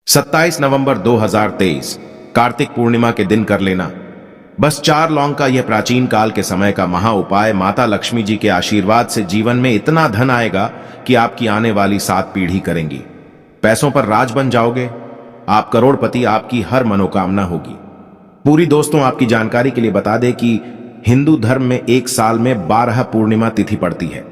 27 नवंबर 2023 कार्तिक पूर्णिमा के दिन कर लेना बस 4 लौंग का यह प्राचीन काल के समय का महा उपाय माता लक्ष्मी जी के आशीर्वाद से जीवन में इतना धन आएगा कि आपकी आने वाली 7 पीढ़ी करेंगी। पैसों पर राज बन जाओगे, आप करोड़पति, आपकी हर मनोकामना होगी पूरी। दोस्तों, आपकी जानकारी के लिए बता दें कि हिंदू धर्म में एक साल में 12 पूर्णिमा तिथि पड़ती है,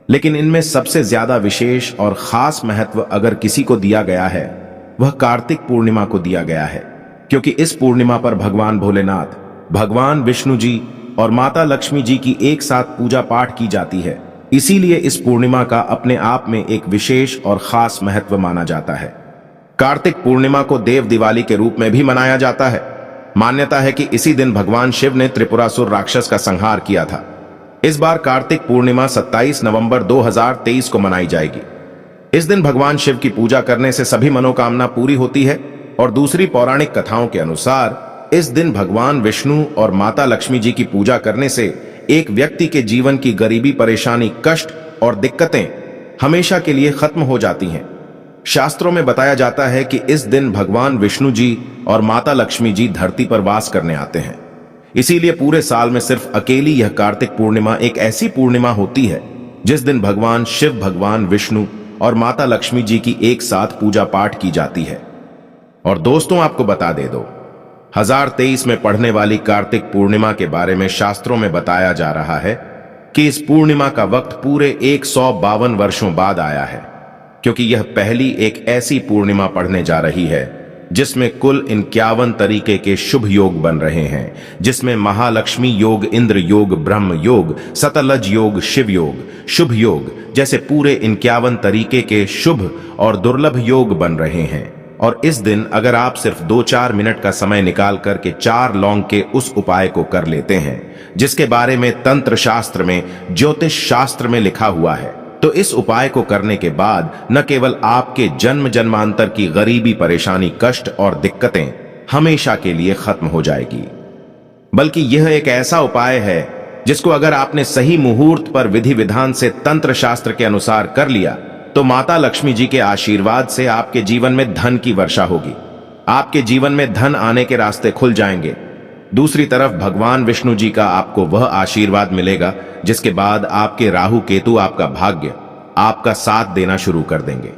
लेकिन इनमें सबसे ज्यादा विशेष और खास महत्व अगर किसी को दिया गया है वह कार्तिक पूर्णिमा को दिया गया है, क्योंकि इस पूर्णिमा पर भगवान भोलेनाथ, भगवान विष्णु जी और माता लक्ष्मी जी की एक साथ पूजा पाठ की जाती है। इसीलिए इस पूर्णिमा का अपने आप में एक विशेष और खास महत्व माना जाता है। कार्तिक पूर्णिमा को देव दिवाली के रूप में भी मनाया जाता है। मान्यता है कि इसी दिन भगवान शिव ने त्रिपुरासुर राक्षस का संहार किया था। इस बार कार्तिक पूर्णिमा 27 नवंबर 2023 को मनाई जाएगी। इस दिन भगवान शिव की पूजा करने से सभी मनोकामना पूरी होती है और दूसरी पौराणिक कथाओं के अनुसार इस दिन भगवान विष्णु और माता लक्ष्मी जी की पूजा करने से एक व्यक्ति के जीवन की गरीबी, परेशानी, कष्ट और दिक्कतें हमेशा के लिए खत्म हो जाती हैं। शास्त्रों में बताया जाता है कि इस दिन भगवान विष्णु जी और माता लक्ष्मी जी धरती पर वास करने आते हैं। इसीलिए पूरे साल में सिर्फ अकेली यह कार्तिक पूर्णिमा एक ऐसी पूर्णिमा होती है जिस दिन भगवान शिव, भगवान विष्णु और माता लक्ष्मी जी की एक साथ पूजा पाठ की जाती है। और दोस्तों, आपको बता दे दो, 1023 में पढ़ने वाली कार्तिक पूर्णिमा के बारे में शास्त्रों में बताया जा रहा है कि इस पूर्णिमा का वक्त पूरे 152 वर्षों बाद आया है, क्योंकि यह पहली एक ऐसी पूर्णिमा पढ़ने जा रही है जिसमें कुल 51 तरीके के शुभ योग बन रहे हैं, जिसमें महालक्ष्मी योग, इंद्र योग, ब्रह्म योग, सतलज योग, शिव योग, शुभ योग जैसे पूरे 51 तरीके के शुभ और दुर्लभ योग बन रहे हैं। और इस दिन अगर आप सिर्फ 2-4 मिनट का समय निकाल करके 4 लौंग के उस उपाय को कर लेते हैं जिसके बारे में तंत्र शास्त्र में, ज्योतिष शास्त्र में लिखा हुआ है, तो इस उपाय को करने के बाद न केवल आपके जन्म जन्मांतर की गरीबी, परेशानी, कष्ट और दिक्कतें हमेशा के लिए खत्म हो जाएगी, बल्कि यह एक ऐसा उपाय है जिसको अगर आपने सही मुहूर्त पर विधि विधान से तंत्र शास्त्र के अनुसार कर लिया तो माता लक्ष्मी जी के आशीर्वाद से आपके जीवन में धन की वर्षा होगी। आपके जीवन में धन आने के रास्ते खुल जाएंगे। दूसरी तरफ भगवान विष्णु जी का आपको वह आशीर्वाद मिलेगा जिसके बाद आपके राहु केतु, आपका भाग्य, आपका साथ देना शुरू कर देंगे।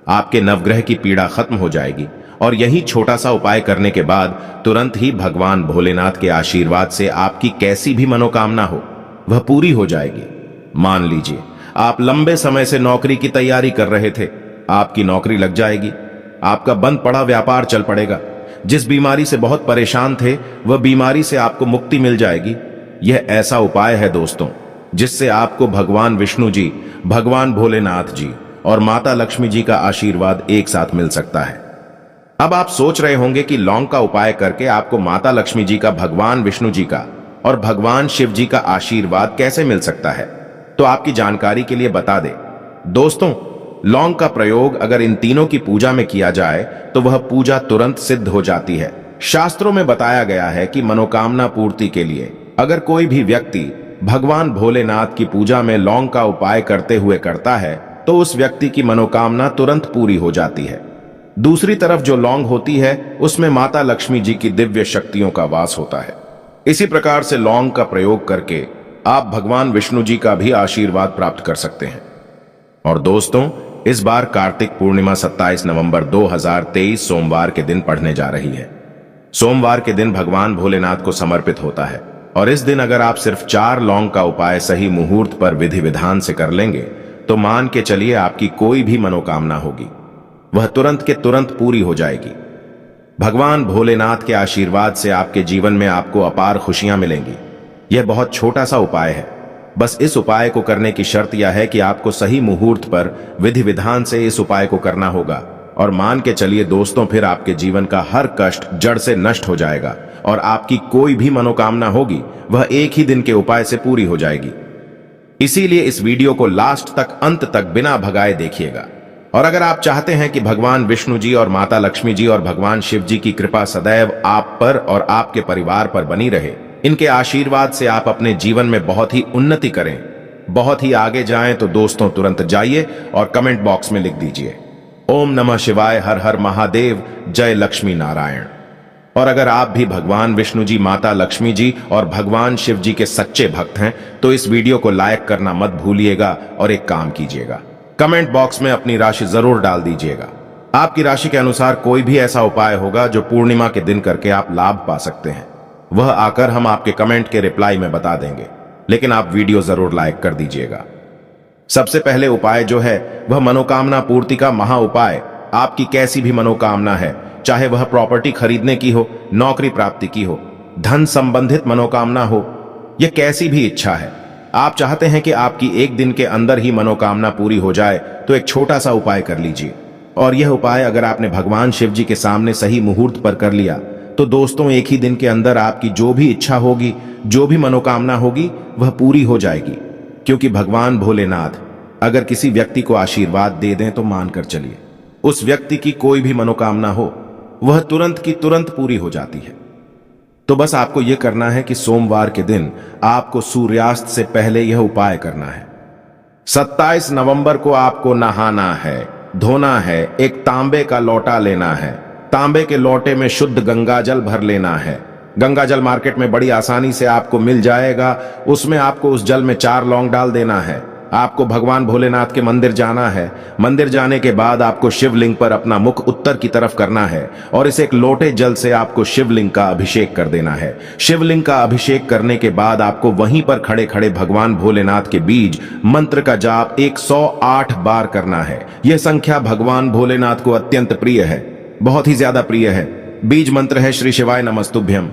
आपके नवग्रह की पीड़ा खत्म हो जाएगी और यही छोटा सा उपाय करने के बाद तुरंत ही भगवान भोलेनाथ के आशीर्वाद से आपकी कैसी भी मनोकामना हो वह पूरी हो जाएगी। मान लीजिए आप लंबे समय से नौकरी की तैयारी कर रहे थे, आपकी नौकरी लग जाएगी। आपका बंद पड़ा व्यापार चल पड़ेगा। जिस बीमारी से बहुत परेशान थे वह बीमारी से आपको मुक्ति मिल जाएगी। यह ऐसा उपाय है दोस्तों जिससे आपको भगवान विष्णु जी, भगवान भोलेनाथ जी और माता लक्ष्मी जी का आशीर्वाद एक साथ मिल सकता है। अब आप सोच रहे होंगे कि लौंग का उपाय करके आपको माता लक्ष्मी जी का, भगवान विष्णु जी का और भगवान शिव जी का आशीर्वाद कैसे मिल सकता है। तो आपकी जानकारी के लिए बता दें दोस्तों, लौंग का प्रयोग अगर इन तीनों की पूजा में किया जाए तो वह पूजा तुरंत सिद्ध हो जाती है। शास्त्रों में बताया गया है कि मनोकामना पूर्ति के लिए अगर कोई भी व्यक्ति भगवान भोलेनाथ की पूजा में लौंग का उपाय करते हुए करता है तो उस व्यक्ति की मनोकामना तुरंत पूरी हो जाती है। दूसरी तरफ जो लौंग होती है उसमें माता लक्ष्मी जी की दिव्य शक्तियों का वास होता है। इसी प्रकार से लौंग का प्रयोग करके आप भगवान विष्णु जी का भी आशीर्वाद प्राप्त कर सकते हैं। और दोस्तों, इस बार कार्तिक पूर्णिमा 27 नवंबर 2023 सोमवार के दिन पढ़ने जा रही है। सोमवार के दिन भगवान भोलेनाथ को समर्पित होता है और इस दिन अगर आप सिर्फ 4 लौंग का उपाय सही मुहूर्त पर विधि विधान से कर लेंगे तो मान के चलिए आपकी कोई भी मनोकामना होगी वह तुरंत के तुरंत पूरी हो जाएगी। भगवान भोलेनाथ के आशीर्वाद से आपके जीवन में आपको अपार खुशियां मिलेंगी। यह बहुत छोटा सा उपाय है। बस इस उपाय को करने की शर्त यह है कि आपको सही मुहूर्त पर विधि विधान से इस उपाय को करना होगा। और मान के चलिए दोस्तों, फिर आपके जीवन का हर कष्ट जड़ से नष्ट हो जाएगा और आपकी कोई भी मनोकामना होगी वह एक ही दिन के उपाय से पूरी हो जाएगी। इसीलिए इस वीडियो को लास्ट तक, अंत तक बिना भगाए देखिएगा। और अगर आप चाहते हैं कि भगवान विष्णु जी और माता लक्ष्मी जी और भगवान शिव जी की कृपा सदैव आप पर और आपके परिवार पर बनी रहे, इनके आशीर्वाद से आप अपने जीवन में बहुत ही उन्नति करें, बहुत ही आगे जाएं, तो दोस्तों तुरंत जाइए और कमेंट बॉक्स में लिख दीजिए ओम नमः शिवाय, हर हर महादेव, जय लक्ष्मी नारायण। और अगर आप भी भगवान विष्णु जी, माता लक्ष्मी जी और भगवान शिव जी के सच्चे भक्त हैं तो इस वीडियो को लाइक करना मत भूलिएगा और एक काम कीजिएगा, कमेंट बॉक्स में अपनी राशि जरूर डाल दीजिएगा। आपकी राशि के अनुसार कोई भी ऐसा उपाय होगा जो पूर्णिमा के दिन करके आप लाभ पा सकते हैं, वह आकर हम आपके कमेंट के रिप्लाई में बता देंगे, लेकिन आप वीडियो जरूर लाइक कर दीजिएगा। सबसे पहले उपाय जो है वह मनोकामना पूर्ति का महा उपाय। आपकी कैसी भी मनोकामना है, चाहे वह प्रॉपर्टी खरीदने की हो, नौकरी प्राप्ति की हो, धन संबंधित मनोकामना हो, यह कैसी भी इच्छा है, आप चाहते हैं कि आपकी एक दिन के अंदर ही मनोकामना पूरी हो जाए, तो एक छोटा सा उपाय कर लीजिए। और यह उपाय अगर आपने भगवान शिव जी के सामने सही मुहूर्त पर कर लिया तो दोस्तों एक ही दिन के अंदर आपकी जो भी इच्छा होगी, जो भी मनोकामना होगी, वह पूरी हो जाएगी। क्योंकि भगवान भोलेनाथ अगर किसी व्यक्ति को आशीर्वाद दे दें तो मानकर चलिए उस व्यक्ति की कोई भी मनोकामना हो वह तुरंत की तुरंत पूरी हो जाती है। तो बस आपको यह करना है कि सोमवार के दिन आपको सूर्यास्त से पहले यह उपाय करना है। 27 नवंबर को आपको नहाना है, धोना है, एक तांबे का लोटा लेना है, तांबे के लोटे में शुद्ध गंगाजल भर लेना है। गंगाजल मार्केट में बड़ी आसानी से आपको मिल जाएगा। उसमें आपको उस जल में 4 लौंग डाल देना है। आपको भगवान भोलेनाथ के मंदिर जाना है। मंदिर जाने के बाद आपको शिवलिंग पर अपना मुख उत्तर की तरफ करना है और इस एक लोटे जल से आपको शिवलिंग का अभिषेक कर देना है। शिवलिंग का अभिषेक करने के बाद आपको वहीं पर खड़े खड़े भगवान भोलेनाथ के बीज मंत्र का जाप 108 बार करना है। यह संख्या भगवान भोलेनाथ को अत्यंत प्रिय है, बहुत ही ज्यादा प्रिय है। बीज मंत्र है श्री शिवाय नमस्तुभ्यम।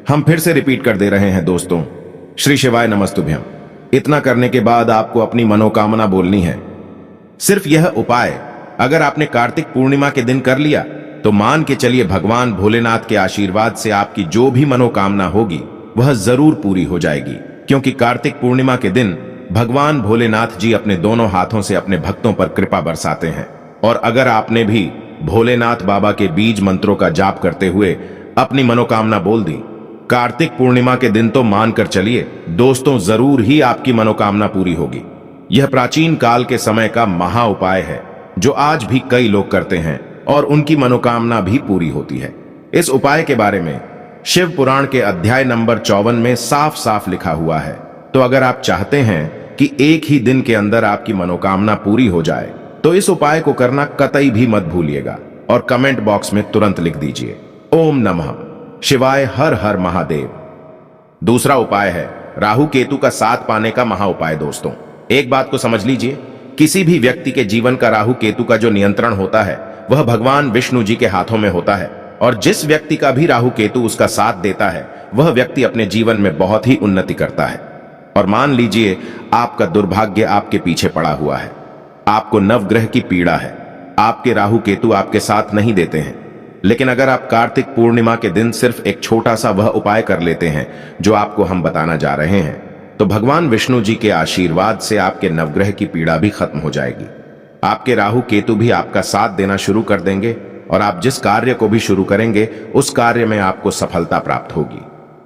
हम फिर से रिपीट कर दे रहे हैं दोस्तों, श्री शिवाय नमस्तुभ्यम। इतना करने के बाद आपको अपनी मनोकामना बोलनी है। सिर्फ यह उपाय अगर आपने कार्तिक पूर्णिमा के दिन कर लिया तो मान के चलिए भगवान भोलेनाथ के आशीर्वाद से आपकी जो भी मनोकामना होगी वह जरूर पूरी हो जाएगी। क्योंकि कार्तिक पूर्णिमा के दिन भगवान भोलेनाथ जी अपने दोनों हाथों से अपने भक्तों पर कृपा बरसाते हैं। और अगर आपने भी भोलेनाथ बाबा के बीज मंत्रों का जाप करते हुए अपनी मनोकामना बोल दी, कार्तिक पूर्णिमा के दिन तो मानकर चलिए दोस्तों जरूर ही आपकी मनोकामना पूरी होगी। यह प्राचीन काल के समय का महा उपाय है जो आज भी कई लोग करते हैं और उनकी मनोकामना भी पूरी होती है। इस उपाय के बारे में शिव पुराण के अध्याय नंबर 54 में साफ साफ लिखा हुआ है। तो अगर आप चाहते हैं कि एक ही दिन के अंदर आपकी मनोकामना पूरी हो जाए तो इस उपाय को करना कतई भी मत भूलिएगा और कमेंट बॉक्स में तुरंत लिख दीजिए ओम नमः शिवाय, हर हर महादेव। दूसरा उपाय है राहु केतु का साथ पाने का महा उपाय। दोस्तों एक बात को समझ लीजिए, किसी भी व्यक्ति के जीवन का राहु केतु का जो नियंत्रण होता है वह भगवान विष्णु जी के हाथों में होता है। और जिस व्यक्ति का भी राहु केतु उसका साथ देता है वह व्यक्ति अपने जीवन में बहुत ही उन्नति करता है। और मान लीजिए आपका दुर्भाग्य आपके पीछे पड़ा हुआ है, आपको नवग्रह की पीड़ा है, आपके राहु केतु आपके साथ नहीं देते हैं, लेकिन अगर आप कार्तिक पूर्णिमा के दिन सिर्फ एक छोटा सा वह उपाय कर लेते हैं जो आपको हम बताना जा रहे हैं तो भगवान विष्णु जी के आशीर्वाद से आपके नवग्रह की पीड़ा भी खत्म हो जाएगी। आपके राहु केतु भी आपका साथ देना शुरू कर देंगे और आप जिस कार्य को भी शुरू करेंगे उस कार्य में आपको सफलता प्राप्त होगी।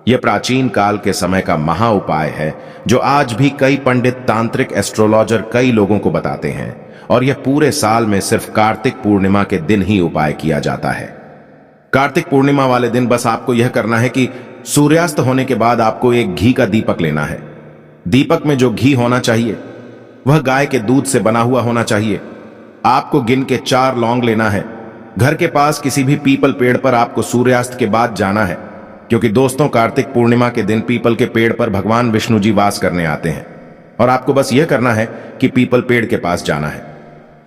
यह प्राचीन काल के समय का महा उपाय है जो आज भी कई पंडित, तांत्रिक, एस्ट्रोलॉजर कई लोगों को बताते हैं। और यह पूरे साल में सिर्फ कार्तिक पूर्णिमा के दिन ही उपाय किया जाता है। कार्तिक पूर्णिमा वाले दिन बस आपको यह करना है कि सूर्यास्त होने के बाद आपको एक घी का दीपक लेना है। दीपक में जो घी होना चाहिए वह गाय के दूध से बना हुआ होना चाहिए। आपको गिन के 4 लौंग लेना है। घर के पास किसी भी पीपल पेड़ पर आपको सूर्यास्त के बाद जाना है, क्योंकि दोस्तों कार्तिक पूर्णिमा के दिन पीपल के पेड़ पर भगवान विष्णु जी वास करने आते हैं। और आपको बस यह करना है कि पीपल पेड़ के पास जाना है।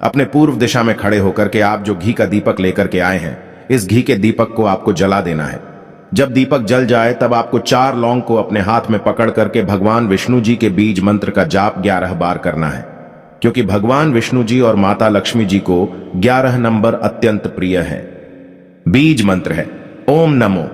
अपने पूर्व दिशा में खड़े होकर के आप जो घी का दीपक लेकर के आए हैं इस घी के दीपक को आपको जला देना है। जब दीपक जल जाए तब आपको 4 लौंग को अपने हाथ में पकड़ करके भगवान विष्णु जी के बीज मंत्र का जाप 11 बार करना है। क्योंकि भगवान विष्णु जी और माता लक्ष्मी जी को 11 नंबर अत्यंत प्रिय है। बीज मंत्र है ओम नमो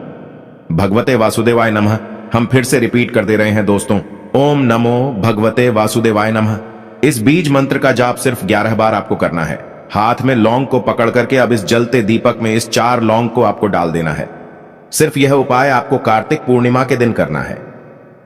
भगवते वासुदेवाय नमः। हम फिर से रिपीट कर दे रहे हैं दोस्तों, ओम नमो भगवते वासुदेवाय नमः। इस बीज मंत्र का जाप सिर्फ 11 बार आपको करना है। हाथ में लौंग को पकड़ करके अब इस जलते दीपक में इस 4 लौंग को आपको डाल देना है। सिर्फ यह उपाय आपको कार्तिक पूर्णिमा के दिन करना है।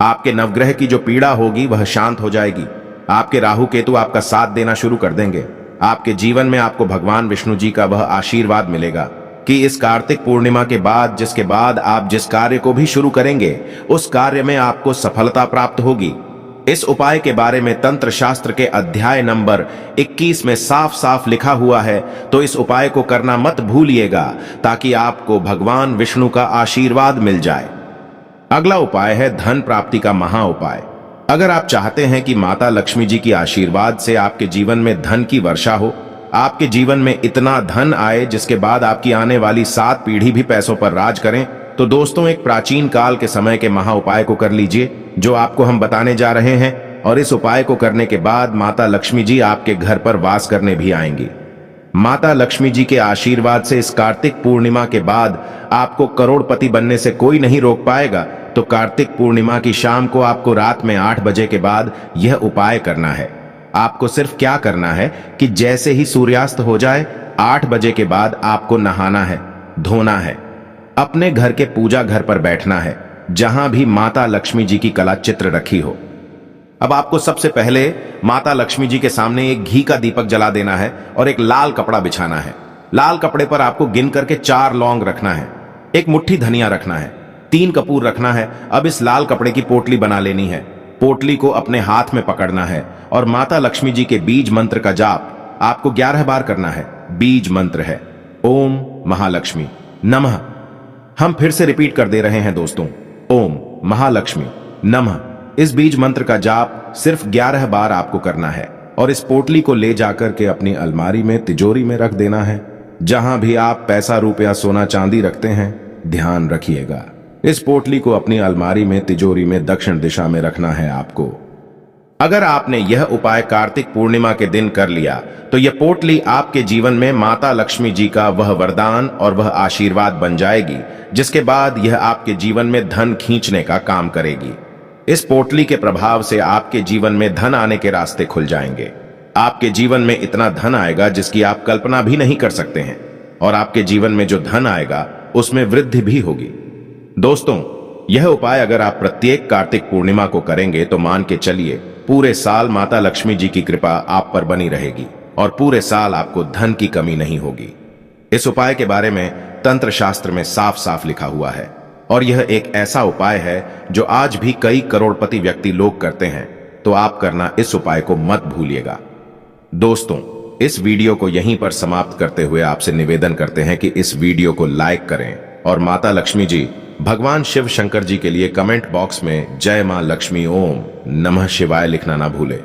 आपके नवग्रह की जो पीड़ा होगी वह शांत हो जाएगी। आपके राहु केतु आपका साथ देना शुरू कर देंगे। आपके जीवन में आपको भगवान विष्णु जी का वह आशीर्वाद मिलेगा कि इस कार्तिक पूर्णिमा के बाद जिसके बाद आप जिस कार्य को भी शुरू करेंगे उस कार्य में आपको सफलता प्राप्त होगी। इस उपाय के बारे में तंत्र शास्त्र के अध्याय नंबर 21 में साफ साफ लिखा हुआ है, तो इस उपाय को करना मत भूलिएगा ताकि आपको भगवान विष्णु का आशीर्वाद मिल जाए। अगला उपाय है धन प्राप्ति का महा उपाय। अगर आप चाहते हैं कि माता लक्ष्मी जी की आशीर्वाद से आपके जीवन में धन की वर्षा हो, आपके जीवन में इतना धन आए जिसके बाद आपकी आने वाली 7 पीढ़ी भी पैसों पर राज करें, तो दोस्तों एक प्राचीन काल के समय के महा उपाय को कर लीजिए जो आपको हम बताने जा रहे हैं। और इस उपाय को करने के बाद माता लक्ष्मी जी आपके घर पर वास करने भी आएंगी। माता लक्ष्मी जी के आशीर्वाद से इस कार्तिक पूर्णिमा के बाद आपको करोड़पति बनने से कोई नहीं रोक पाएगा। तो कार्तिक पूर्णिमा की शाम को आपको रात में 8 बजे के बाद यह उपाय करना है। आपको सिर्फ क्या करना है कि जैसे ही सूर्यास्त हो जाए 8 बजे के बाद आपको नहाना है, धोना है, अपने घर के पूजा घर पर बैठना है जहां भी माता लक्ष्मी जी की कला चित्र रखी हो। अब आपको सबसे पहले माता लक्ष्मी जी के सामने एक घी का दीपक जला देना है और एक लाल कपड़ा बिछाना है। लाल कपड़े पर आपको गिन करके 4 लौंग रखना है, एक मुट्ठी धनिया रखना है, 3 कपूर रखना है। अब इस लाल कपड़े की पोटली बना लेनी है। पोटली को अपने हाथ में पकड़ना है और माता लक्ष्मी जी के बीज मंत्र का जाप आपको 11 बार करना है। बीज मंत्र है ओम महालक्ष्मी नमः। हम फिर से रिपीट कर दे रहे हैं दोस्तों, ओम महालक्ष्मी नमः। इस बीज मंत्र का जाप सिर्फ 11 बार आपको करना है और इस पोटली को ले जाकर के अपनी अलमारी में, तिजोरी में रख देना है। जहां भी आप पैसा, रुपया, सोना, चांदी रखते हैं, ध्यान रखिएगा इस पोटली को अपनी अलमारी में, तिजोरी में दक्षिण दिशा में रखना है आपको। अगर आपने यह उपाय कार्तिक पूर्णिमा के दिन कर लिया तो यह पोटली आपके जीवन में माता लक्ष्मी जी का वह वरदान और वह आशीर्वाद बन जाएगी जिसके बाद यह आपके जीवन में धन खींचने का काम करेगी। इस पोटली के प्रभाव से आपके जीवन में धन आने के रास्ते खुल जाएंगे। आपके जीवन में इतना धन आएगा जिसकी आप कल्पना भी नहीं कर सकते हैं और आपके जीवन में जो धन आएगा उसमें वृद्धि भी होगी। दोस्तों, यह उपाय अगर आप प्रत्येक कार्तिक पूर्णिमा को करेंगे तो मान के चलिए पूरे साल माता लक्ष्मी जी की कृपा आप पर बनी रहेगी और पूरे साल आपको धन की कमी नहीं होगी। इस उपाय के बारे में तंत्र शास्त्र में साफ साफ लिखा हुआ है और यह एक ऐसा उपाय है जो आज भी कई करोड़पति व्यक्ति लोग करते हैं। तो आप करना इस उपाय को मत भूलिएगा। दोस्तों, इस वीडियो को यहीं पर समाप्त करते हुए आपसे निवेदन करते हैं कि इस वीडियो को लाइक करें और माता लक्ष्मी जी, भगवान शिव शंकर जी के लिए कमेंट बॉक्स में जय मां लक्ष्मी ओम नमः शिवाय लिखना ना भूलें।